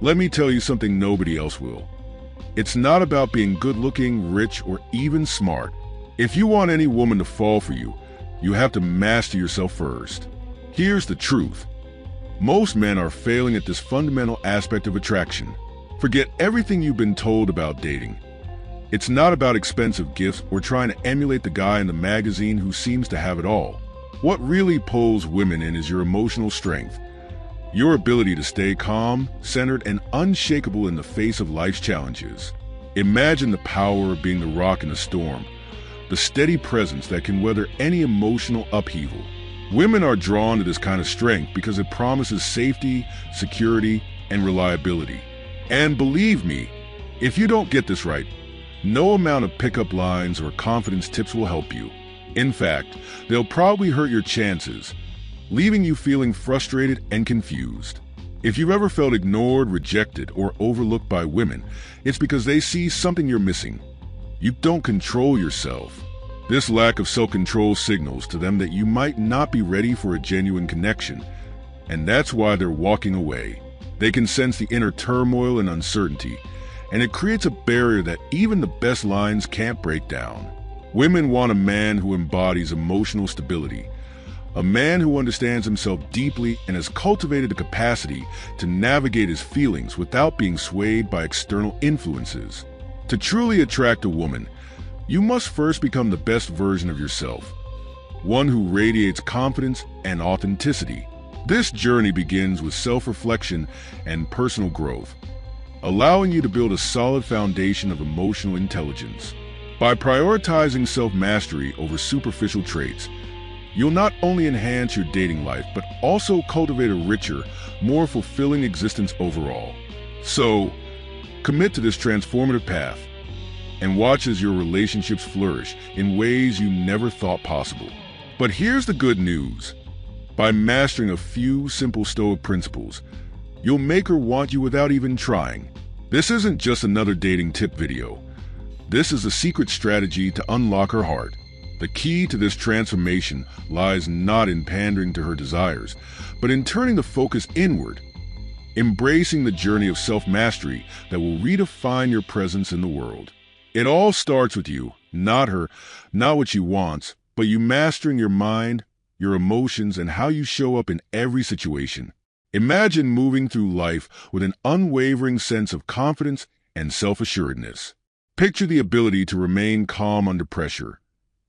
Let me tell you something nobody else will. It's not about being good-looking, rich, or even smart. If you want any woman to fall for you, you have to master yourself first. Here's the truth. Most men are failing at this fundamental aspect of attraction. Forget everything you've been told about dating. It's not about expensive gifts or trying to emulate the guy in the magazine who seems to have it all. What really pulls women in is your emotional strength. Your ability to stay calm, centered, and unshakable in the face of life's challenges. Imagine the power of being the rock in a storm, the steady presence that can weather any emotional upheaval. Women are drawn to this kind of strength because it promises safety, security, and reliability. And believe me, if you don't get this right, no amount of pickup lines or confidence tips will help you. In fact, they'll probably hurt your chances, leaving you feeling frustrated and confused. If you've ever felt ignored, rejected, or overlooked by women, it's because they see something you're missing. You don't control yourself. This lack of self-control signals to them that you might not be ready for a genuine connection, and that's why they're walking away. They can sense the inner turmoil and uncertainty, and it creates a barrier that even the best lines can't break down. Women want a man who embodies emotional stability, a man who understands himself deeply and has cultivated the capacity to navigate his feelings without being swayed by external influences. To truly attract a woman, you must first become the best version of yourself, one who radiates confidence and authenticity. This journey begins with self-reflection and personal growth, allowing you to build a solid foundation of emotional intelligence. By prioritizing self-mastery over superficial traits, you'll not only enhance your dating life, but also cultivate a richer, more fulfilling existence overall. So, commit to this transformative path and watch as your relationships flourish in ways you never thought possible. But here's the good news. By mastering a few simple Stoic principles, you'll make her want you without even trying. This isn't just another dating tip video. This is a secret strategy to unlock her heart. The key to this transformation lies not in pandering to her desires, but in turning the focus inward, embracing the journey of self-mastery that will redefine your presence in the world. It all starts with you, not her, not what she wants, but you mastering your mind, your emotions, and how you show up in every situation. Imagine moving through life with an unwavering sense of confidence and self-assuredness. Picture the ability to remain calm under pressure,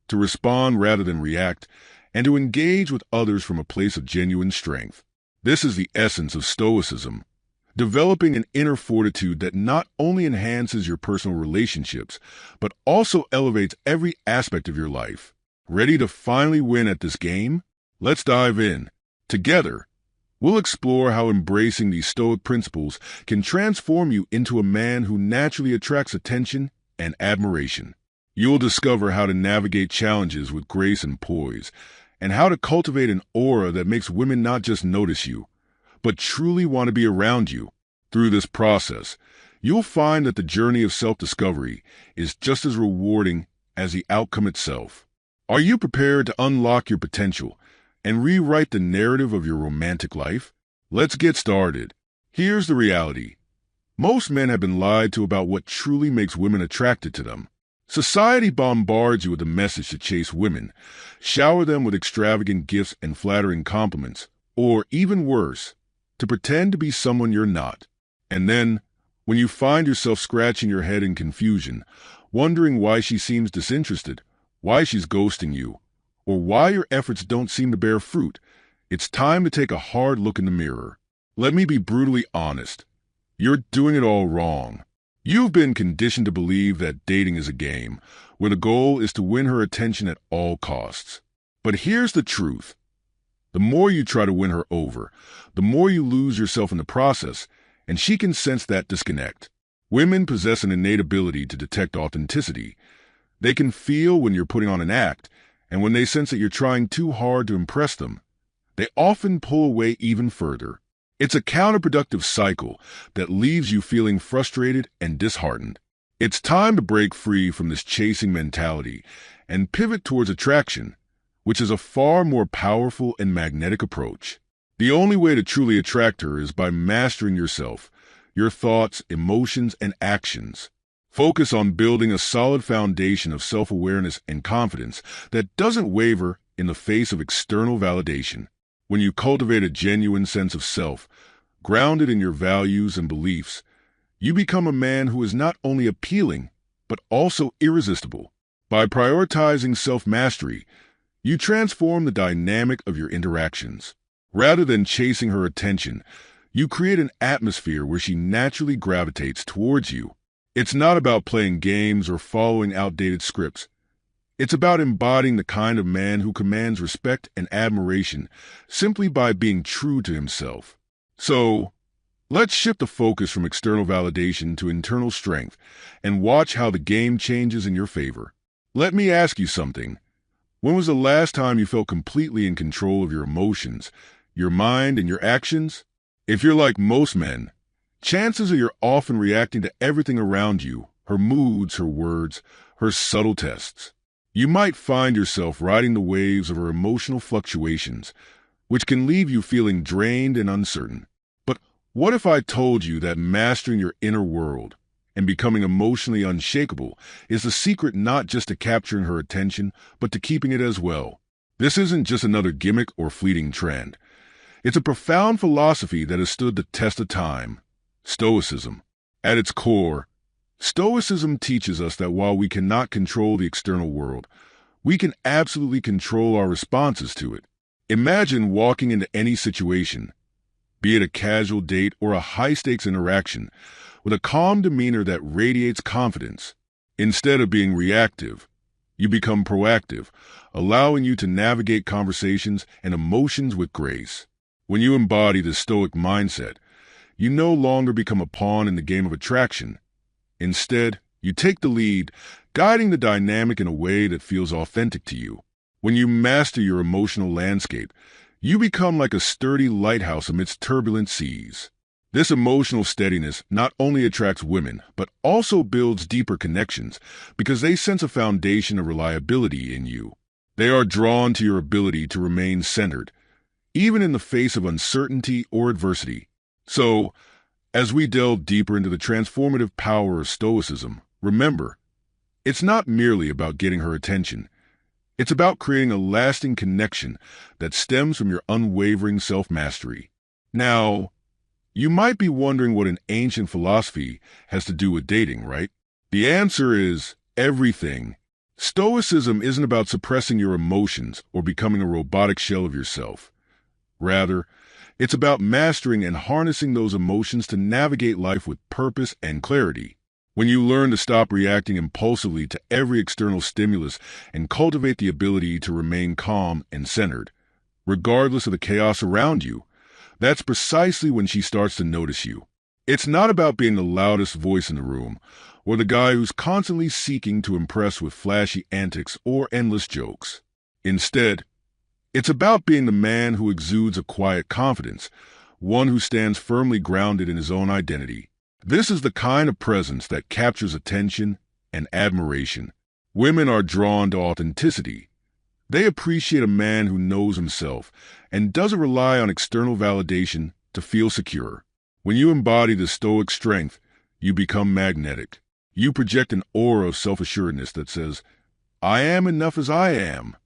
to respond rather than react, and to engage with others from a place of genuine strength. This is the essence of Stoicism, developing an inner fortitude that not only enhances your personal relationships, but also elevates every aspect of your life. Ready to finally win at this game? Let's dive in. Together, we'll explore how embracing these Stoic principles can transform you into a man who naturally attracts attention and admiration. You'll discover how to navigate challenges with grace and poise, and how to cultivate an aura that makes women not just notice you, but truly want to be around you. Through this process, you'll find that the journey of self-discovery is just as rewarding as the outcome itself. Are you prepared to unlock your potential and rewrite the narrative of your romantic life? Let's get started. Here's the reality. Most men have been lied to about what truly makes women attracted to them. Society bombards you with a message to chase women, shower them with extravagant gifts and flattering compliments, or even worse, to pretend to be someone you're not. And then, when you find yourself scratching your head in confusion, wondering why she seems disinterested, why she's ghosting you, or why your efforts don't seem to bear fruit, it's time to take a hard look in the mirror. Let me be brutally honest. You're doing it all wrong. You've been conditioned to believe that dating is a game, where the goal is to win her attention at all costs. But here's the truth. The more you try to win her over, the more you lose yourself in the process, and she can sense that disconnect. Women possess an innate ability to detect authenticity. They can feel when you're putting on an act, and when they sense that you're trying too hard to impress them, they often pull away even further. It's a counterproductive cycle that leaves you feeling frustrated and disheartened. It's time to break free from this chasing mentality and pivot towards attraction, which is a far more powerful and magnetic approach. The only way to truly attract her is by mastering yourself, your thoughts, emotions, and actions. Focus on building a solid foundation of self-awareness and confidence that doesn't waver in the face of external validation. When you cultivate a genuine sense of self, grounded in your values and beliefs, you become a man who is not only appealing, but also irresistible. By prioritizing self-mastery, you transform the dynamic of your interactions. Rather than chasing her attention, you create an atmosphere where she naturally gravitates towards you. It's not about playing games or following outdated scripts. It's about embodying the kind of man who commands respect and admiration simply by being true to himself. So, let's shift the focus from external validation to internal strength and watch how the game changes in your favor. Let me ask you something. When was the last time you felt completely in control of your emotions, your mind, and your actions? If you're like most men, chances are you're often reacting to everything around you, her moods, her words, her subtle tests. You might find yourself riding the waves of her emotional fluctuations, which can leave you feeling drained and uncertain. But what if I told you that mastering your inner world and becoming emotionally unshakable is the secret not just to capturing her attention, but to keeping it as well? This isn't just another gimmick or fleeting trend. It's a profound philosophy that has stood the test of time. Stoicism. At its core, Stoicism teaches us that while we cannot control the external world, we can absolutely control our responses to it. Imagine walking into any situation, be it a casual date or a high-stakes interaction, with a calm demeanor that radiates confidence. Instead of being reactive, you become proactive, allowing you to navigate conversations and emotions with grace. When you embody the Stoic mindset, you no longer become a pawn in the game of attraction. Instead, you take the lead, guiding the dynamic in a way that feels authentic to you. When you master your emotional landscape, you become like a sturdy lighthouse amidst turbulent seas. This emotional steadiness not only attracts women, but also builds deeper connections because they sense a foundation of reliability in you. They are drawn to your ability to remain centered, even in the face of uncertainty or adversity. So, as we delve deeper into the transformative power of Stoicism, remember, it's not merely about getting her attention. It's about creating a lasting connection that stems from your unwavering self-mastery. Now, you might be wondering what an ancient philosophy has to do with dating, right? The answer is everything. Stoicism isn't about suppressing your emotions or becoming a robotic shell of yourself. Rather, it's about mastering and harnessing those emotions to navigate life with purpose and clarity. When you learn to stop reacting impulsively to every external stimulus and cultivate the ability to remain calm and centered, regardless of the chaos around you, that's precisely when she starts to notice you. It's not about being the loudest voice in the room, or the guy who's constantly seeking to impress with flashy antics or endless jokes. Instead, it's about being the man who exudes a quiet confidence, one who stands firmly grounded in his own identity. This is the kind of presence that captures attention and admiration. Women are drawn to authenticity. They appreciate a man who knows himself and doesn't rely on external validation to feel secure. When you embody the Stoic strength, you become magnetic. You project an aura of self-assuredness that says, "I am enough as I am."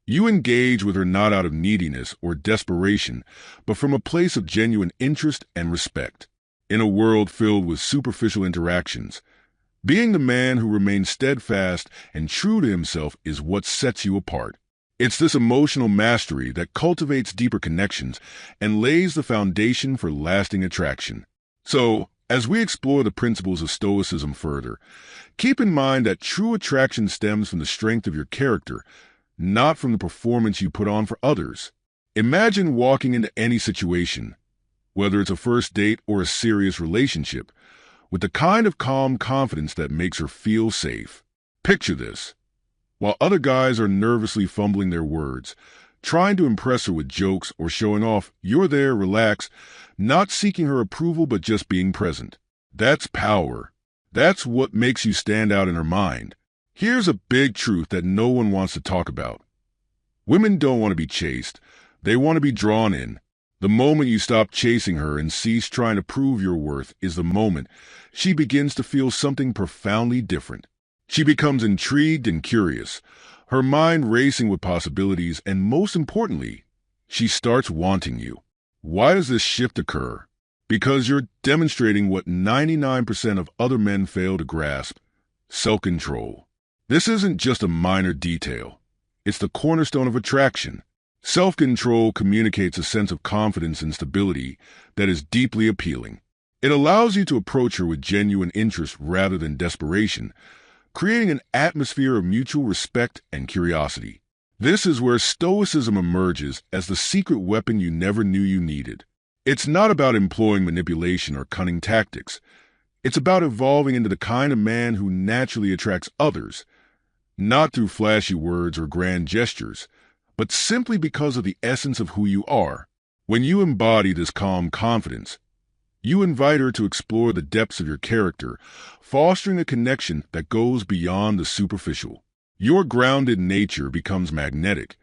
You engage with her not out of neediness or desperation, but from a place of genuine interest and respect. In a world filled with superficial interactions, being the man who remains steadfast and true to himself is what sets you apart. It's this emotional mastery that cultivates deeper connections and lays the foundation for lasting attraction. So, as we explore the principles of Stoicism further, keep in mind that true attraction stems from the strength of your character, not from the performance you put on for others. Imagine walking into any situation, whether it's a first date or a serious relationship, with the kind of calm confidence that makes her feel safe. Picture this. While other guys are nervously fumbling their words, trying to impress her with jokes or showing off, you're there, relaxed, not seeking her approval but just being present. That's power. That's what makes you stand out in her mind. Here's a big truth that no one wants to talk about. Women don't want to be chased. They want to be drawn in. The moment you stop chasing her and cease trying to prove your worth is the moment she begins to feel something profoundly different. She becomes intrigued and curious, her mind racing with possibilities, and most importantly, she starts wanting you. Why does this shift occur? Because you're demonstrating what 99% of other men fail to grasp: self-control. This isn't just a minor detail. It's the cornerstone of attraction. Self-control communicates a sense of confidence and stability that is deeply appealing. It allows you to approach her with genuine interest rather than desperation, creating an atmosphere of mutual respect and curiosity. This is where stoicism emerges as the secret weapon you never knew you needed. It's not about employing manipulation or cunning tactics. It's about evolving into the kind of man who naturally attracts others, not through flashy words or grand gestures, but simply because of the essence of who you are. When you embody this calm confidence, you invite her to explore the depths of your character, fostering a connection that goes beyond the superficial. Your grounded nature becomes magnetic,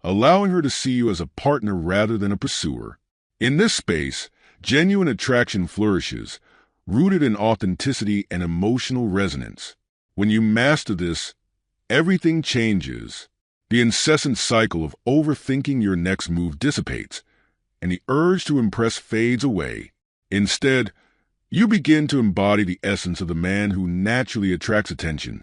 allowing her to see you as a partner rather than a pursuer. In this space, genuine attraction flourishes, rooted in authenticity and emotional resonance. When you master this, everything changes. The incessant cycle of overthinking your next move dissipates, and the urge to impress fades away. Instead, you begin to embody the essence of the man who naturally attracts attention.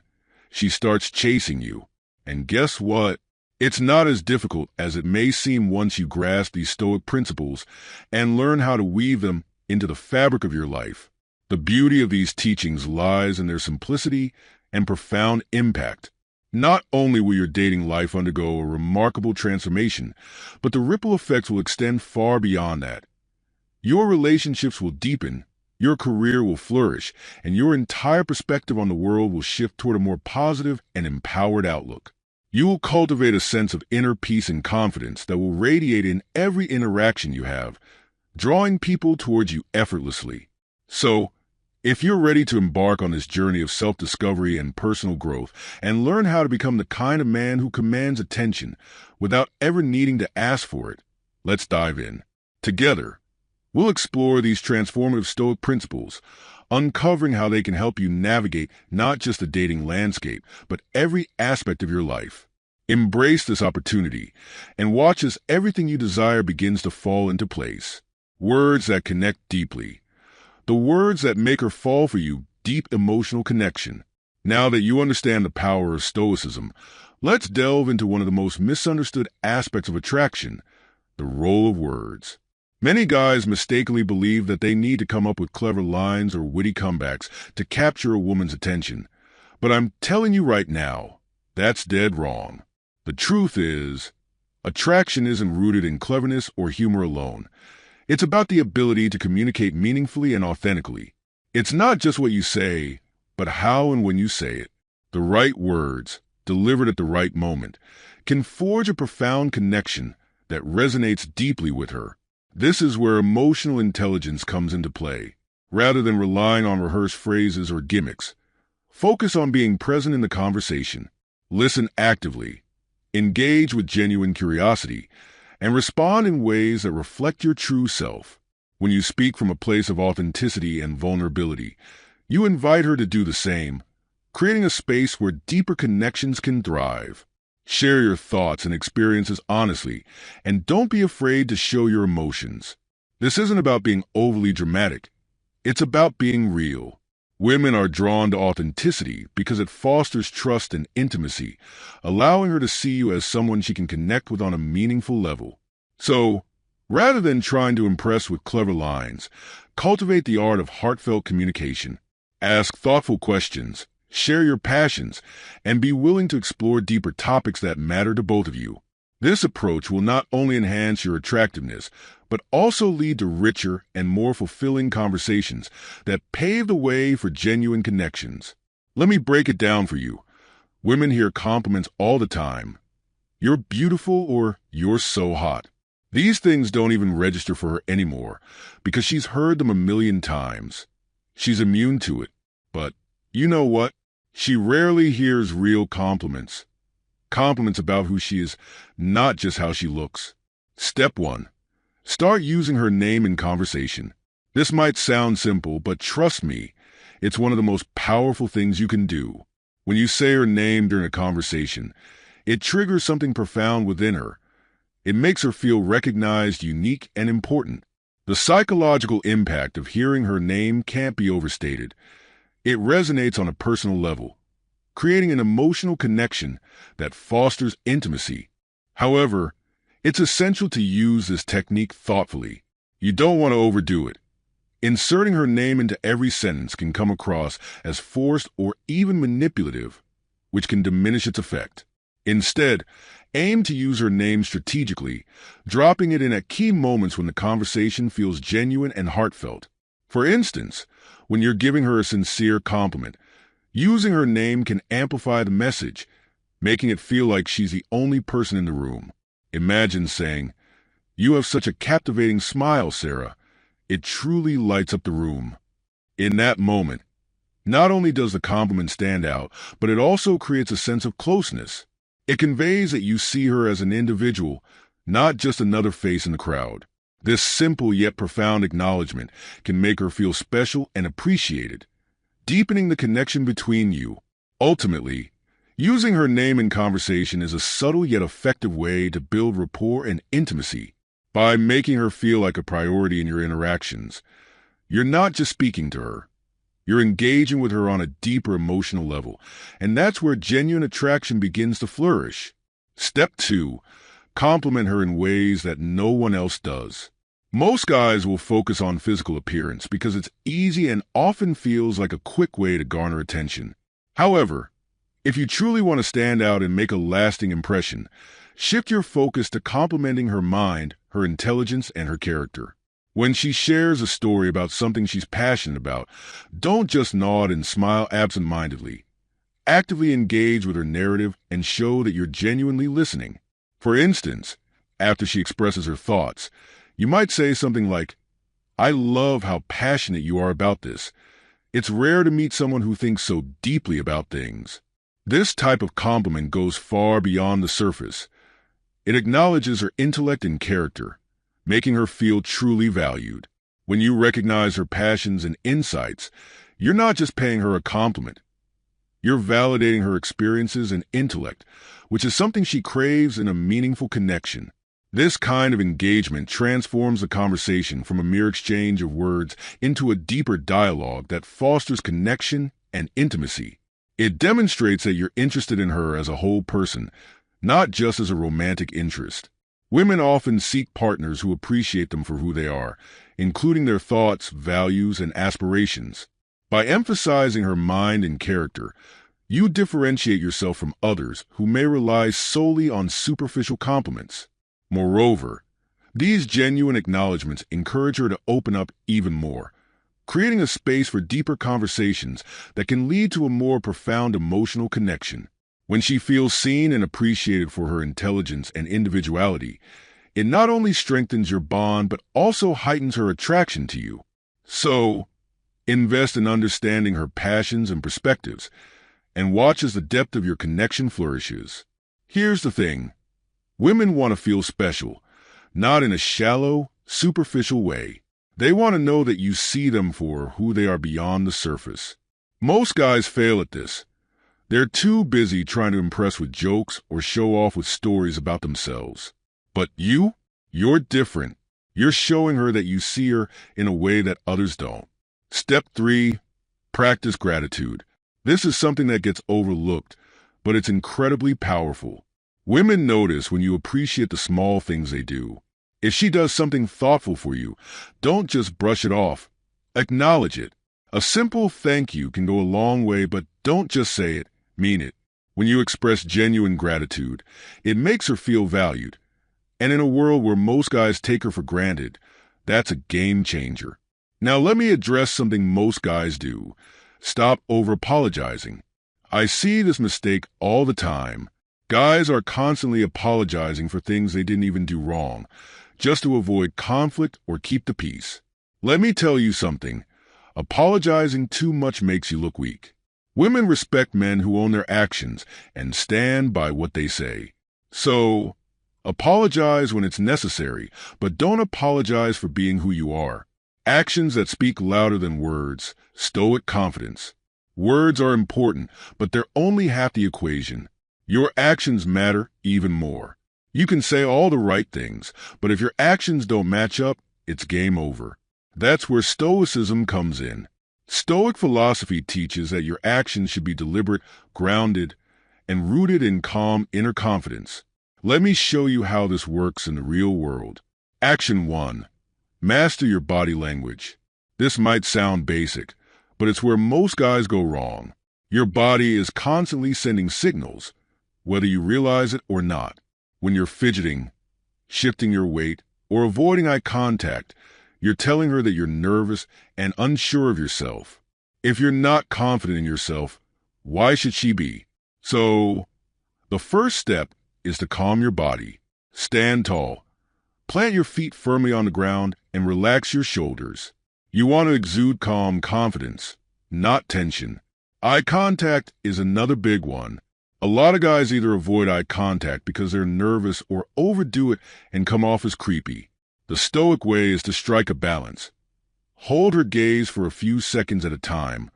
She starts chasing you. And guess what? It's not as difficult as it may seem once you grasp these Stoic principles and learn how to weave them into the fabric of your life. The beauty of these teachings lies in their simplicity and profound impact. Not only will your dating life undergo a remarkable transformation, but the ripple effects will extend far beyond that. Your relationships will deepen, your career will flourish, and your entire perspective on the world will shift toward a more positive and empowered outlook. You will cultivate a sense of inner peace and confidence that will radiate in every interaction you have, drawing people towards you effortlessly. So, if you're ready to embark on this journey of self-discovery and personal growth and learn how to become the kind of man who commands attention without ever needing to ask for it, let's dive in. Together, we'll explore these transformative Stoic principles, uncovering how they can help you navigate not just the dating landscape, but every aspect of your life. Embrace this opportunity and watch as everything you desire begins to fall into place. Words that connect deeply. The words that make her fall for you: deep emotional connection. Now that you understand the power of Stoicism, let's delve into one of the most misunderstood aspects of attraction: the role of words. Many guys mistakenly believe that they need to come up with clever lines or witty comebacks to capture a woman's attention. But I'm telling you right now, that's dead wrong. The truth is, attraction isn't rooted in cleverness or humor alone. It's about the ability to communicate meaningfully and authentically. It's not just what you say, but how and when you say it. The right words, delivered at the right moment, can forge a profound connection that resonates deeply with her. This is where emotional intelligence comes into play. Rather than relying on rehearsed phrases or gimmicks, focus on being present in the conversation. Listen actively, engage with genuine curiosity, and respond in ways that reflect your true self. When you speak from a place of authenticity and vulnerability, you invite her to do the same, creating a space where deeper connections can thrive. Share your thoughts and experiences honestly, and don't be afraid to show your emotions. This isn't about being overly dramatic. It's about being real. Women are drawn to authenticity because it fosters trust and intimacy, allowing her to see you as someone she can connect with on a meaningful level. So, rather than trying to impress with clever lines, cultivate the art of heartfelt communication. Ask thoughtful questions, share your passions, and be willing to explore deeper topics that matter to both of you. This approach will not only enhance your attractiveness, but also lead to richer and more fulfilling conversations that pave the way for genuine connections. Let me break it down for you. Women hear compliments all the time. You're beautiful, or you're so hot. These things don't even register for her anymore because she's heard them a million times. She's immune to it. But you know what? She rarely hears real compliments. Compliments about who she is, not just how she looks. Step 1. Start using her name in conversation. This might sound simple, but trust me, it's one of the most powerful things you can do. When you say her name during a conversation, it triggers something profound within her. It makes her feel recognized, unique, and important. The psychological impact of hearing her name can't be overstated. It resonates on a personal level, creating an emotional connection that fosters intimacy. However, it's essential to use this technique thoughtfully. You don't want to overdo it. Inserting her name into every sentence can come across as forced or even manipulative, which can diminish its effect. Instead, aim to use her name strategically, dropping it in at key moments when the conversation feels genuine and heartfelt. For instance, when you're giving her a sincere compliment, using her name can amplify the message, making it feel like she's the only person in the room. Imagine saying, "You have such a captivating smile, Sarah. It truly lights up the room." In that moment, not only does the compliment stand out, but it also creates a sense of closeness. It conveys that you see her as an individual, not just another face in the crowd. This simple yet profound acknowledgement can make her feel special and appreciated, deepening the connection between you. Ultimately, using her name in conversation is a subtle yet effective way to build rapport and intimacy. By making her feel like a priority in your interactions, you're not just speaking to her. You're engaging with her on a deeper emotional level, and that's where genuine attraction begins to flourish. Step 2. Compliment her in ways that no one else does. Most guys will focus on physical appearance because it's easy and often feels like a quick way to garner attention. However, if you truly want to stand out and make a lasting impression, shift your focus to complimenting her mind, her intelligence, and her character. When she shares a story about something she's passionate about, don't just nod and smile absent-mindedly. Actively engage with her narrative and show that you're genuinely listening. For instance, after she expresses her thoughts, you might say something like, "I love how passionate you are about this. It's rare to meet someone who thinks so deeply about things." This type of compliment goes far beyond the surface. It acknowledges her intellect and character, making her feel truly valued. When you recognize her passions and insights, you're not just paying her a compliment. You're validating her experiences and intellect, which is something she craves in a meaningful connection. This kind of engagement transforms the conversation from a mere exchange of words into a deeper dialogue that fosters connection and intimacy. It demonstrates that you're interested in her as a whole person, not just as a romantic interest. Women often seek partners who appreciate them for who they are, including their thoughts, values, and aspirations. By emphasizing her mind and character, you differentiate yourself from others who may rely solely on superficial compliments. Moreover, these genuine acknowledgments encourage her to open up even more, creating a space for deeper conversations that can lead to a more profound emotional connection. When she feels seen and appreciated for her intelligence and individuality, it not only strengthens your bond but also heightens her attraction to you. So, invest in understanding her passions and perspectives, and watch as the depth of your connection flourishes. Here's the thing. Women want to feel special, not in a shallow, superficial way. They want to know that you see them for who they are beyond the surface. Most guys fail at this. They're too busy trying to impress with jokes or show off with stories about themselves. But you're different. You're showing her that you see her in a way that others don't. Step 3, practice gratitude. This is something that gets overlooked, but it's incredibly powerful. Women notice when you appreciate the small things they do. If she does something thoughtful for you, don't just brush it off. Acknowledge it. A simple thank you can go a long way, but don't just say it, mean it. When you express genuine gratitude, it makes her feel valued. And in a world where most guys take her for granted, that's a game changer. Now let me address something most guys do. Stop over-apologizing. I see this mistake all the time. Guys are constantly apologizing for things they didn't even do wrong, just to avoid conflict or keep the peace. Let me tell you something. Apologizing too much makes you look weak. Women respect men who own their actions and stand by what they say. So, Apologize when it's necessary, but don't apologize for being who you are. Actions that speak louder than words. Stoic confidence. Words are important, but they're only half the equation. Your actions matter even more. You can say all the right things, but if your actions don't match up, it's game over. That's where Stoicism comes in. Stoic philosophy teaches that your actions should be deliberate, grounded, and rooted in calm inner confidence. Let me show you how this works in the real world. Action 1. Master your body language. This might sound basic, but it's where most guys go wrong. Your body is constantly sending signals, whether you realize it or not. When you're fidgeting, shifting your weight, or avoiding eye contact, you're telling her that you're nervous and unsure of yourself. If you're not confident in yourself, why should she be? So, the first step is to calm your body. Stand tall. Plant your feet firmly on the ground and relax your shoulders. You want to exude calm confidence, not tension. Eye contact is another big one. A lot of guys either avoid eye contact because they're nervous or overdo it and come off as creepy. The Stoic way is to strike a balance. Hold her gaze for a few seconds at a time,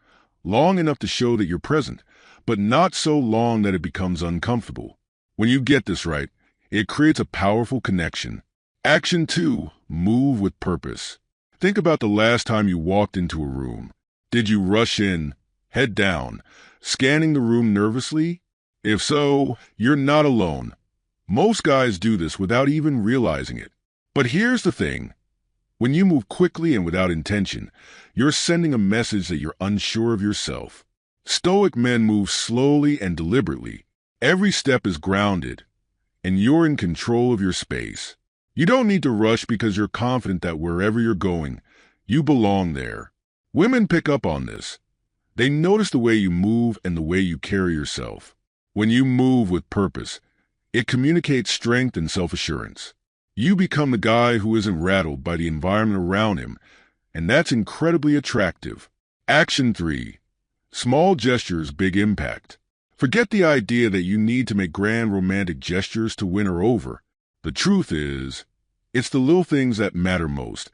long enough to show that you're present, but not so long that it becomes uncomfortable. When you get this right, it creates a powerful connection. Action 2. Move with purpose. Think about the last time you walked into a room. Did you rush in, head down, scanning the room nervously? If so, you're not alone. Most guys do this without even realizing it. But here's the thing. When you move quickly and without intention, you're sending a message that you're unsure of yourself. Stoic men move slowly and deliberately. Every step is grounded, and you're in control of your space. You don't need to rush because you're confident that wherever you're going, you belong there. Women pick up on this. They notice the way you move and the way you carry yourself. When you move with purpose, it communicates strength and self-assurance. You become the guy who isn't rattled by the environment around him, and that's incredibly attractive. Action 3. Small gestures, big impact. Forget the idea that you need to make grand romantic gestures to win her over. The truth is, it's the little things that matter most.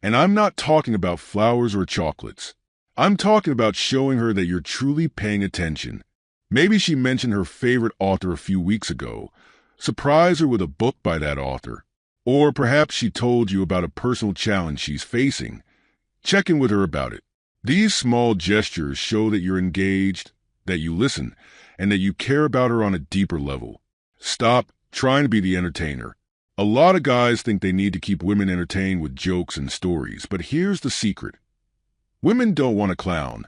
And I'm not talking about flowers or chocolates. I'm talking about showing her that you're truly paying attention. Maybe she mentioned her favorite author a few weeks ago. Surprise her with a book by that author. Or perhaps she told you about a personal challenge she's facing. Check in with her about it. These small gestures show that you're engaged, that you listen, and that you care about her on a deeper level. Stop trying to be the entertainer. A lot of guys think they need to keep women entertained with jokes and stories, but here's the secret. Women don't want a clown.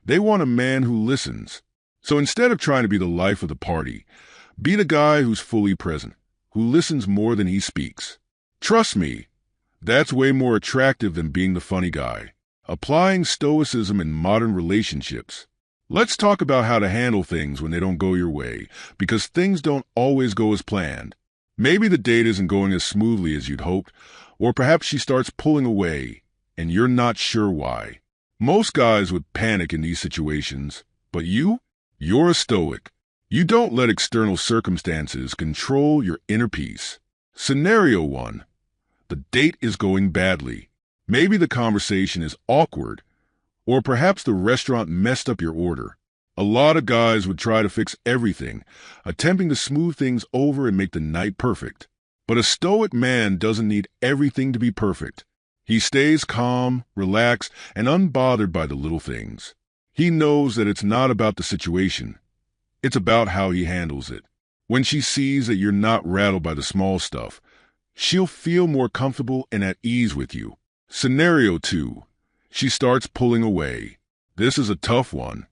They want a man who listens. So instead of trying to be the life of the party, be the guy who's fully present, who listens more than he speaks. Trust me, that's way more attractive than being the funny guy. Applying Stoicism in modern relationships. Let's talk about how to handle things when they don't go your way, because things don't always go as planned. Maybe the date isn't going as smoothly as you'd hoped, or perhaps she starts pulling away, and you're not sure why. Most guys would panic in these situations, but you're a Stoic. You don't let external circumstances control your inner peace. Scenario 1. The date is going badly. Maybe the conversation is awkward, or perhaps the restaurant messed up your order. A lot of guys would try to fix everything, attempting to smooth things over and make the night perfect. But a Stoic man doesn't need everything to be perfect. He stays calm, relaxed, and unbothered by the little things. He knows that it's not about the situation. It's about how he handles it. When she sees that you're not rattled by the small stuff, she'll feel more comfortable and at ease with you. Scenario 2. She starts pulling away. This is a tough one,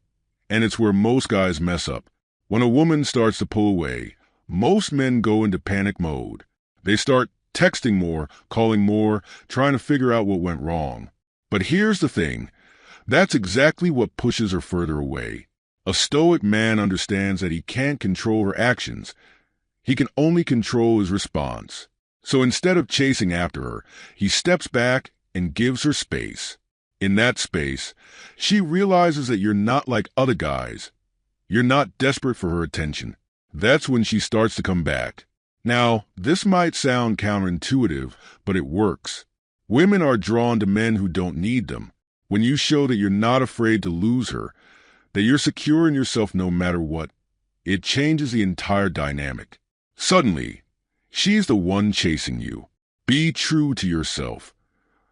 and it's where most guys mess up. When a woman starts to pull away, most men go into panic mode. They start texting more, calling more, trying to figure out what went wrong. But here's the thing. That's exactly what pushes her further away. A Stoic man understands that he can't control her actions. He can only control his response. So instead of chasing after her, he steps back and gives her space. In that space, she realizes that you're not like other guys. You're not desperate for her attention. That's when she starts to come back. Now, this might sound counterintuitive, but it works. Women are drawn to men who don't need them. When you show that you're not afraid to lose her, that you're secure in yourself no matter what, it changes the entire dynamic. Suddenly, she's the one chasing you. Be true to yourself.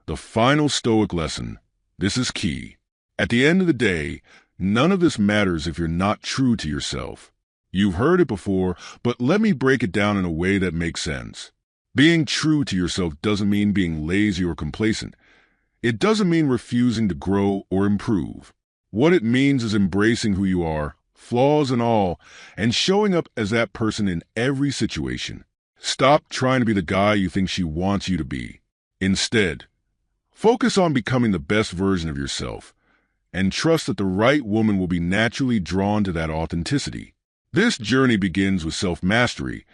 The final Stoic lesson. This is key. At the end of the day, none of this matters if you're not true to yourself. You've heard it before, but let me break it down in a way that makes sense. Being true to yourself doesn't mean being lazy or complacent. It doesn't mean refusing to grow or improve. What it means is embracing who you are, flaws and all, and showing up as that person in every situation. Stop trying to be the guy you think she wants you to be. Instead, focus on becoming the best version of yourself, and trust that the right woman will be naturally drawn to that authenticity. This journey begins with self-mastery,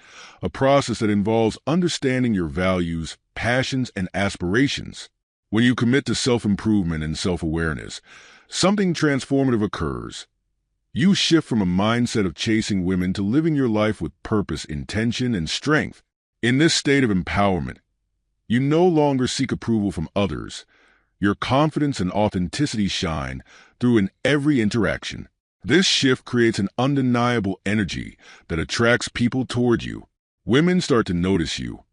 a process that involves understanding your values, passions, and aspirations. When you commit to self-improvement and self-awareness, something transformative occurs. You shift from a mindset of chasing women to living your life with purpose, intention, and strength. In this state of empowerment, you no longer seek approval from others. Your confidence and authenticity shine through in every interaction. This shift creates an undeniable energy that attracts people toward you. Women start to notice you,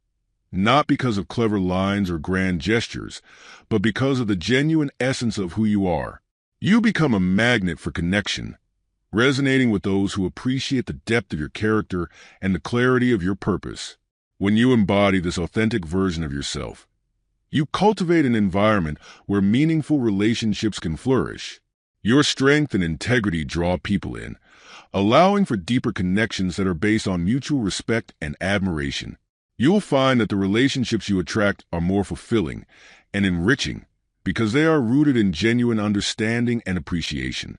not because of clever lines or grand gestures, but because of the genuine essence of who you are. You become a magnet for connection, resonating with those who appreciate the depth of your character and the clarity of your purpose. When you embody this authentic version of yourself, you cultivate an environment where meaningful relationships can flourish. Your strength and integrity draw people in, allowing for deeper connections that are based on mutual respect and admiration. You'll find that the relationships you attract are more fulfilling and enriching because they are rooted in genuine understanding and appreciation.